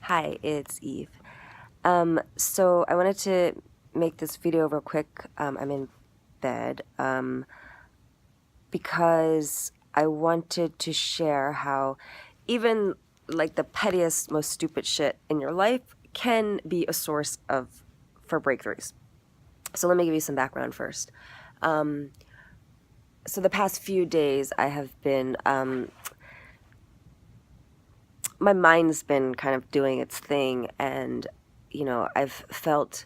Hi, it's Eve. So I wanted to make this video real quick. I'm in bed because I wanted to share how even like the pettiest, most stupid shit in your life can be a source for breakthroughs. So let me give you some background first. So the past few days I have been my mind's been kind of doing its thing, and I've felt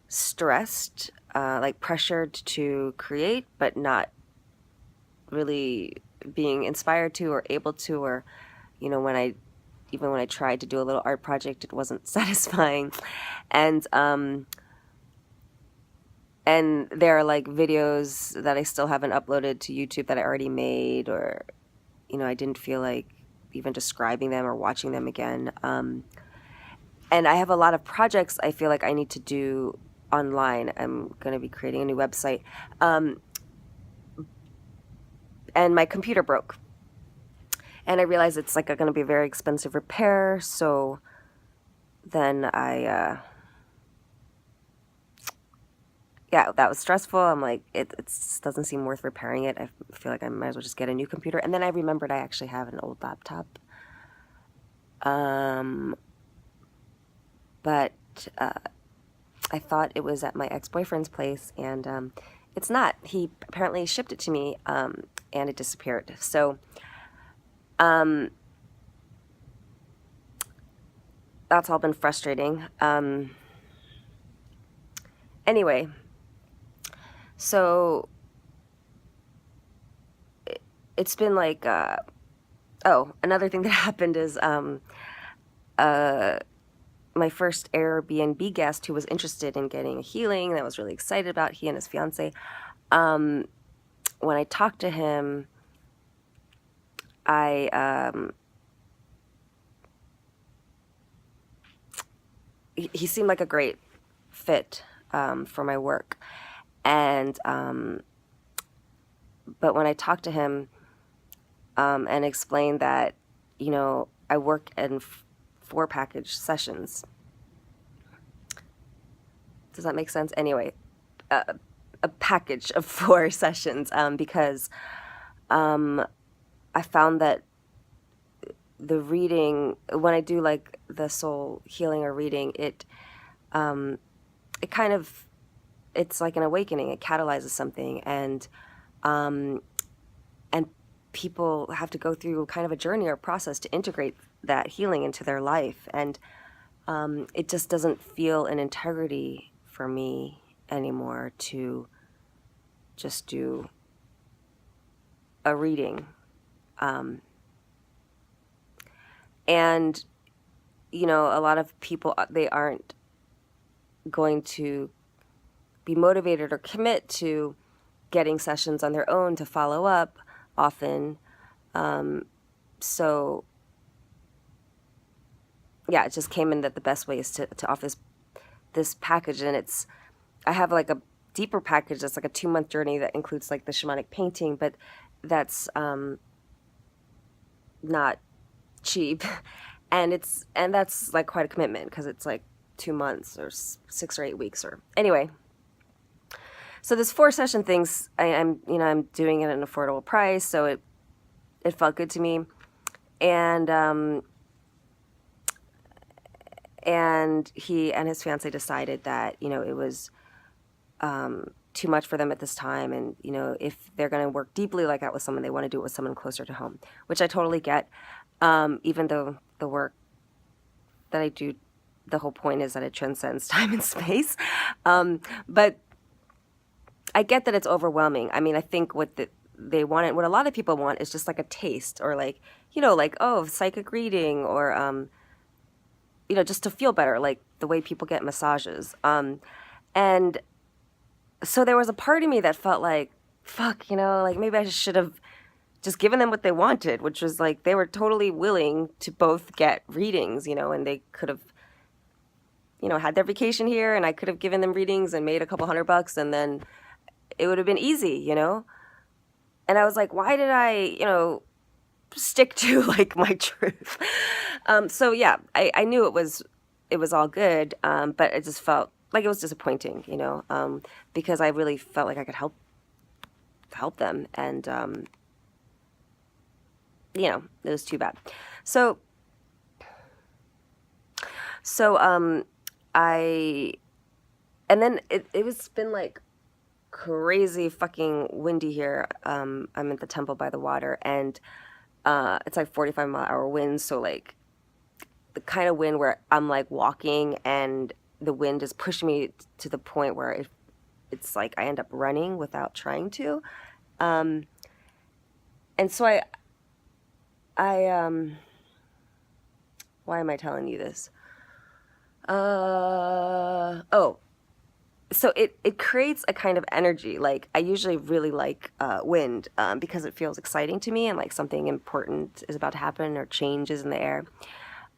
stressed, like pressured to create, but not really being inspired to or able to, or when I tried to do a little art project, it wasn't satisfying. And there are like videos that I still haven't uploaded to YouTube that I already made, or I didn't feel like even describing them or watching them again. And I have a lot of projects I feel like I need to do online. I'm going to be creating a new website. And my computer broke. And I realized it's like going to be a very expensive repair. So then yeah, that was stressful. I'm like, it doesn't seem worth repairing it. I feel like I might as well just get a new computer. And then I remembered I actually have an old laptop. But I thought it was at my ex-boyfriend's place, and it's not. He apparently shipped it to me, and it disappeared. So that's all been frustrating. Anyway, so it's been like, oh, another thing that happened is my first Airbnb guest who was interested in getting a healing, that I was really excited about, he and his fiance. When I talked to him, he seemed like a great fit for my work. And but when I talked to him and explained that, I work in 4 package sessions. Does that make sense? Anyway, a package of 4 sessions, because I found that the reading, when I do like the soul healing or reading, it kind of, it's like an awakening. It catalyzes something, and people have to go through kind of a journey or process to integrate that healing into their life. And it just doesn't feel an integrity for me anymore to just do a reading. And, a lot of people, they aren't going to be motivated or commit to getting sessions on their own to follow up often. So yeah, it just came in that the best way is to offer this package. And I have like a deeper package that's like a 2-month journey that includes like the shamanic painting, but that's not cheap. And that's like quite a commitment, because it's like 2 months or 6 or 8 weeks, or anyway. So this 4-session things, I'm doing it at an affordable price, so it felt good to me. And he and his fiance decided that it was too much for them at this time, and if they're going to work deeply like that with someone, they want to do it with someone closer to home, which I totally get. Even though the work that I do, the whole point is that it transcends time and space. But I get that it's overwhelming. I mean, I think what they wanted, what a lot of people want, is just like a taste, or like, like, oh, psychic reading, or, just to feel better, like the way people get massages. And so there was a part of me that felt like, fuck, like maybe I should have just given them what they wanted, which was like, they were totally willing to both get readings, and they could have, had their vacation here, and I could have given them readings and made a couple $100, and then it would have been easy, And I was like, why did I, stick to like my truth. So yeah, I knew it was all good, but it just felt like it was disappointing, because I really felt like I could help them, and it was too bad. So I and then it was been like crazy fucking windy here. I'm at the temple by the water, and it's like 45-mile-an-hour winds, so like the kind of wind where I'm like walking and the wind is pushing me to the point where it's like I end up running without trying to. And so why am I telling you this? So it creates a kind of energy. Like, I usually really like wind, because it feels exciting to me, and like something important is about to happen or changes in the air.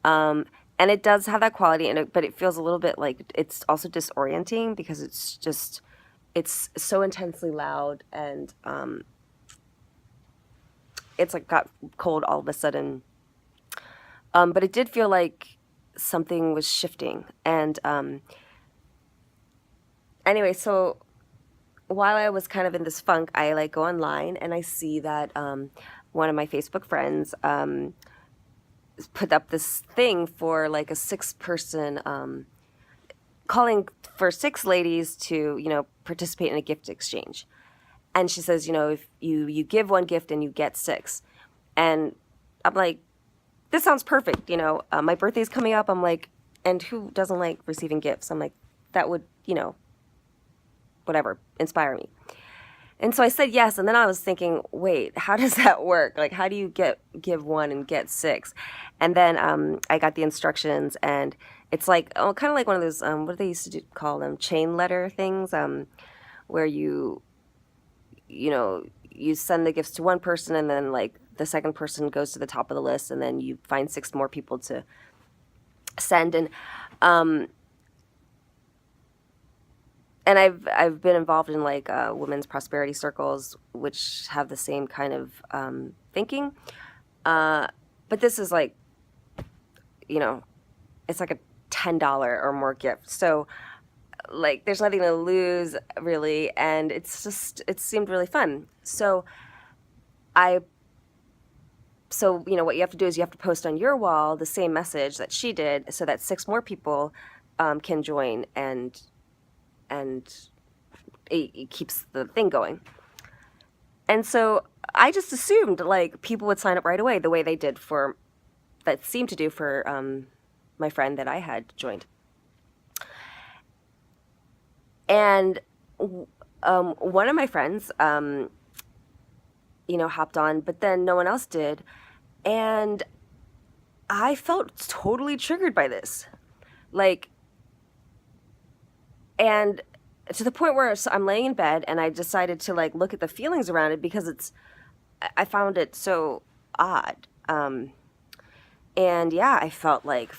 And it does have that quality, but it feels a little bit like it's also disorienting, because it's so intensely loud, and it's like got cold all of a sudden. But it did feel like something was shifting. And anyway, so while I was kind of in this funk, I like go online and I see that one of my Facebook friends put up this thing for like a 6-person, calling for 6 ladies to, participate in a gift exchange. And she says, if you give 1 gift and you get 6. And I'm like, this sounds perfect. My birthday's coming up. I'm like, and who doesn't like receiving gifts? I'm like, that would, whatever, inspire me. And so I said yes, and then I was thinking, wait, how does that work? Like, how do you give 1 and get 6? And then I got the instructions, and it's like, kind of like one of those, what do they used to call them? Chain letter things, where you send the gifts to one person, and then like the second person goes to the top of the list, and then you find 6 more people to send. And I've been involved in like women's prosperity circles, which have the same kind of thinking, but this is like, it's like a $10 or more gift. So like there's nothing to lose really, and it seemed really fun. So what you have to do is you have to post on your wall the same message that she did, so that 6 more people can join, and it keeps the thing going. And so I just assumed like people would sign up right away, the way they did that seemed to do for my friend that I had joined. And one of my friends, hopped on, but then no one else did. And I felt totally triggered by this. Like, and to the point where I'm laying in bed, and I decided to like look at the feelings around it, because I found it so odd. And yeah, I felt like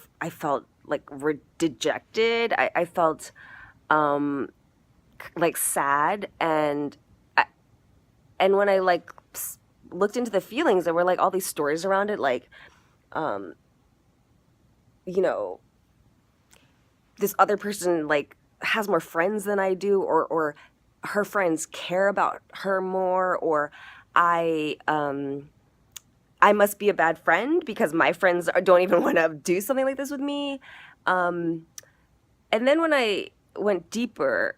dejected. I felt like sad, and when I like looked into the feelings, there were like all these stories around it, like this other person like has more friends than I do, or her friends care about her more, or I must be a bad friend because my friends don't even want to do something like this with me. And then when I went deeper,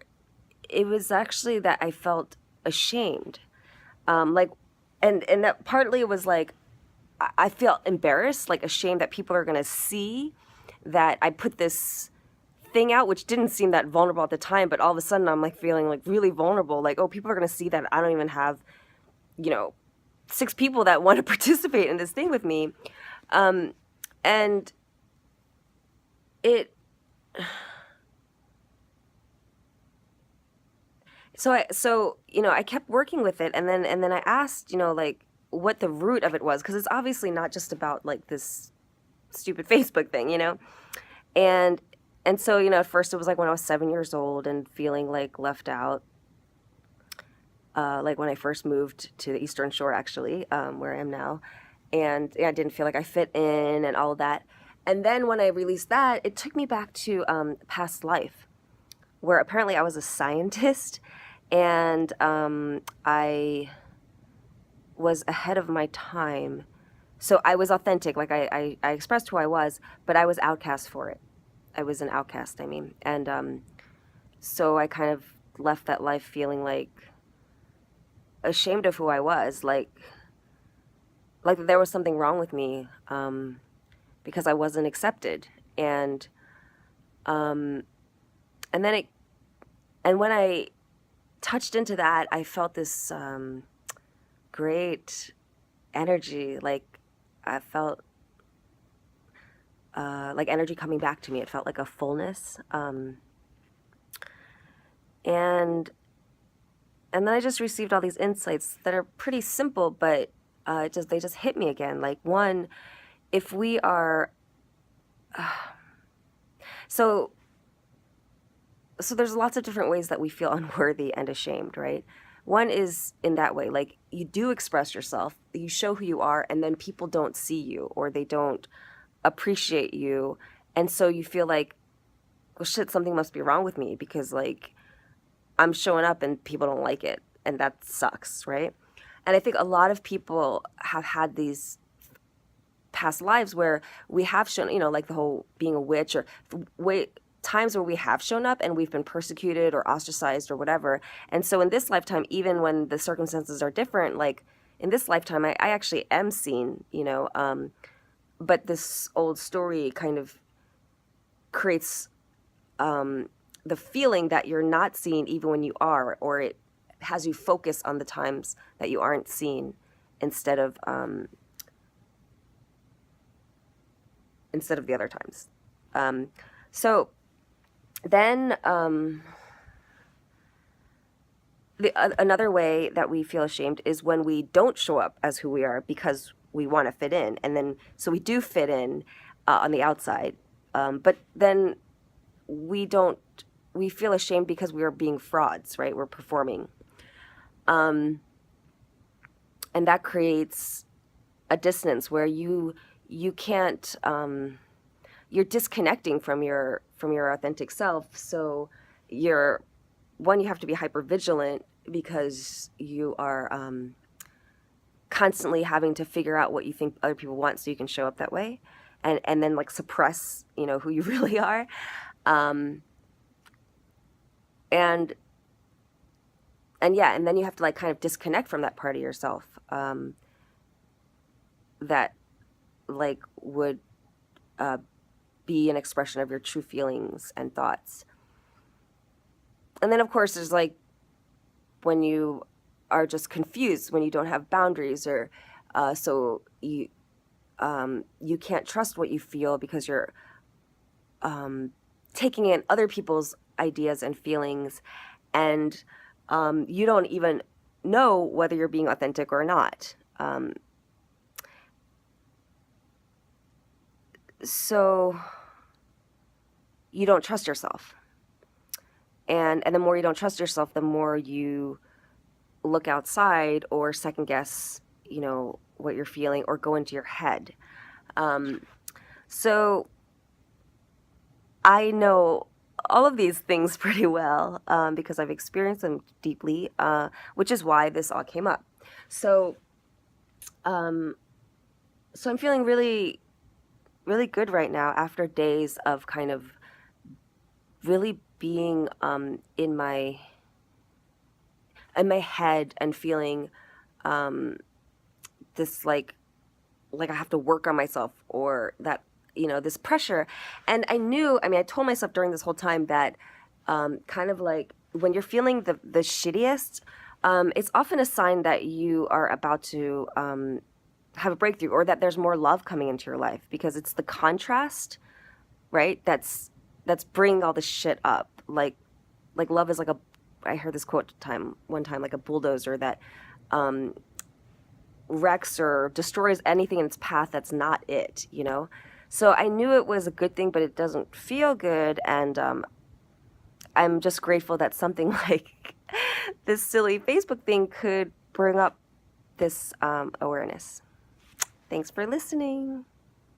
it was actually that I felt ashamed. And that partly it was like, I felt embarrassed, like ashamed that people are going to see that I put this thing out, which didn't seem that vulnerable at the time, but all of a sudden I'm like feeling like really vulnerable. Like, oh, people are going to see that I don't even have, 6 people that want to participate in this thing with me. And it, so I kept working with it, and then I asked, like what the root of it was, because it's obviously not just about like this stupid Facebook thing, and so, at first it was like when I was 7 years old and feeling like left out, like when I first moved to the Eastern Shore, actually, where I am now. and I didn't feel like I fit in and all of that. And then when I released that, it took me back to past life, where apparently I was a scientist, and I was ahead of my time. So I was authentic, like I expressed who I was, but I was outcast for it. I was an outcast, I mean. And so I kind of left that life feeling like ashamed of who I was, like there was something wrong with me, because I wasn't accepted. And um, and then and when I touched into that, I felt this great energy. Like I felt like energy coming back to me. It felt like a fullness. And then I just received all these insights that are pretty simple, but they just hit me again. Like, one, if we are so there's lots of different ways that we feel unworthy and ashamed, right? One is in that way, like you do express yourself, you show who you are, and then people don't see you or they don't appreciate you, and so you feel like, well, shit, something must be wrong with me because like I'm showing up and people don't like it, and that sucks, right? And I think a lot of people have had these past lives where we have shown, like the whole being a witch, or times where we have shown up and we've been persecuted or ostracized or whatever. And so in this lifetime, even when the circumstances are different, like in this lifetime, I actually am seen, but this old story kind of creates the feeling that you're not seen even when you are, or it has you focus on the times that you aren't seen instead of the other times. So then another way that we feel ashamed is when we don't show up as who we are because we want to fit in, and then so we do fit in on the outside, but then we feel ashamed because we are being frauds, right? We're performing, and that creates a dissonance where you can't, you're disconnecting from your authentic self. So you have to be hyper vigilant because you are constantly having to figure out what you think other people want so you can show up that way, and then like suppress who you really are, and yeah, and then you have to like kind of disconnect from that part of yourself that like would be an expression of your true feelings and thoughts. And then of course there's like when you are just confused, when you don't have boundaries, or so you can't trust what you feel because you're taking in other people's ideas and feelings, and you don't even know whether you're being authentic or not. So you don't trust yourself. And the more you don't trust yourself, the more you look outside or second guess, what you're feeling, or go into your head. So I know all of these things pretty well because I've experienced them deeply, which is why this all came up. So, I'm feeling really, really good right now after days of kind of really being in my head and feeling this like I have to work on myself, or that this pressure. And I told myself during this whole time that kind of like when you're feeling the shittiest, it's often a sign that you are about to have a breakthrough, or that there's more love coming into your life, because it's the contrast, right, that's bringing all this shit up. Like love is like I heard this quote one time, like a bulldozer that wrecks or destroys anything in its path that's not it, So I knew it was a good thing, but it doesn't feel good, and I'm just grateful that something like this silly Facebook thing could bring up this awareness. Thanks for listening.